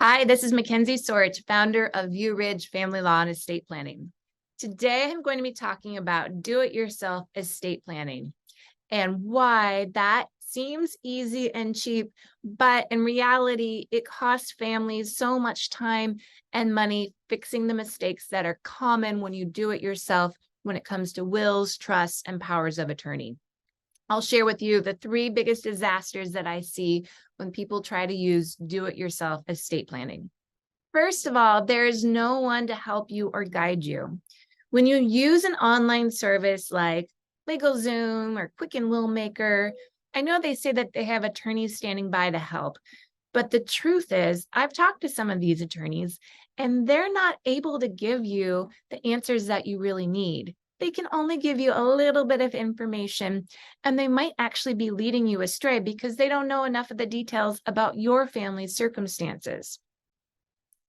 Hi, this is Mackenzie Sorich, founder of View Ridge Family Law and Estate Planning. Today, I'm going to be talking about do-it-yourself estate planning and why that seems easy and cheap, but in reality, it costs families so much time and money fixing the mistakes that are common when you do it yourself when it comes to wills, trusts, and powers of attorney. I'll share with you the three biggest disasters that I see when people try to use do-it-yourself estate planning. First of all, there is no one to help you or guide you. When you use an online service like LegalZoom or Quicken Willmaker, I know they say that they have attorneys standing by to help, but the truth is, I've talked to some of these attorneys, and they're not able to give you the answers that you really need. They can only give you a little bit of information, and they might actually be leading you astray because they don't know enough of the details about your family's circumstances.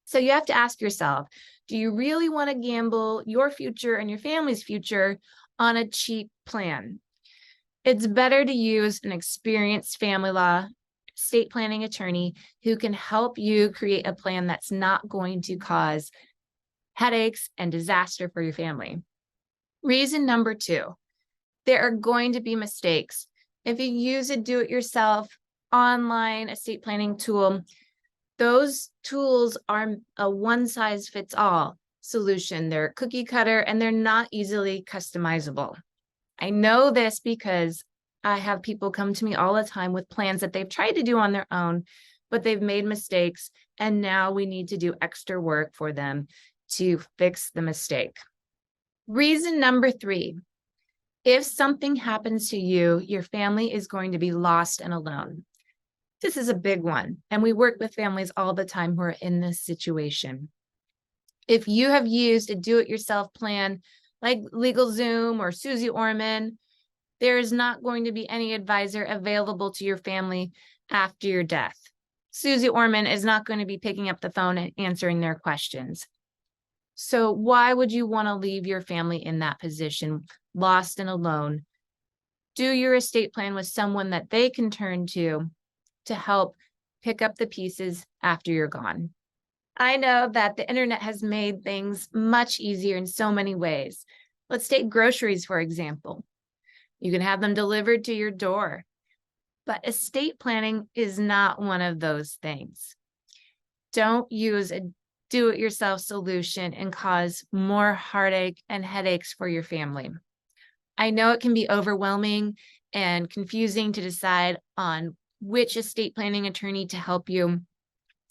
So you have to ask yourself, do you really want to gamble your future and your family's future on a cheap plan? It's better to use an experienced family law estate planning attorney who can help you create a plan that's not going to cause headaches and disaster for your family. Reason number two, there are going to be mistakes. If you use a do-it-yourself online estate planning tool, those tools are a one-size-fits-all solution. They're cookie cutter and they're not easily customizable. I know this because I have people come to me all the time with plans that they've tried to do on their own, but they've made mistakes, and now we need to do extra work for them to fix the mistake. Reason number three, if something happens to you, your family is going to be lost and alone. This is a big one, and we work with families all the time who are in this situation. If you have used a do-it-yourself plan like LegalZoom or Susie Orman, there is not going to be any advisor available to your family after your death. Susie Orman is not going to be picking up the phone and answering their questions. So why would you want to leave your family in that position, lost and alone? Do your estate plan with someone that they can turn to help pick up the pieces after you're gone. I know that the internet has made things much easier in so many ways. Let's take groceries, for example. You can have them delivered to your door, but estate planning is not one of those things. Don't use a do-it-yourself solution and cause more heartache and headaches for your family. I know it can be overwhelming and confusing to decide on which estate planning attorney to help you,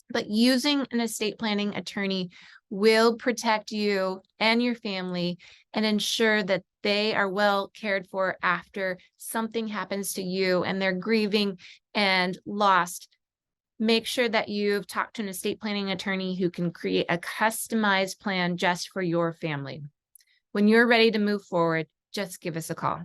but using an estate planning attorney will protect you and your family and ensure that they are well cared for after something happens to you and they're grieving and lost. Make sure that you've talked to an estate planning attorney who can create a customized plan just for your family. When you're ready to move forward, just give us a call.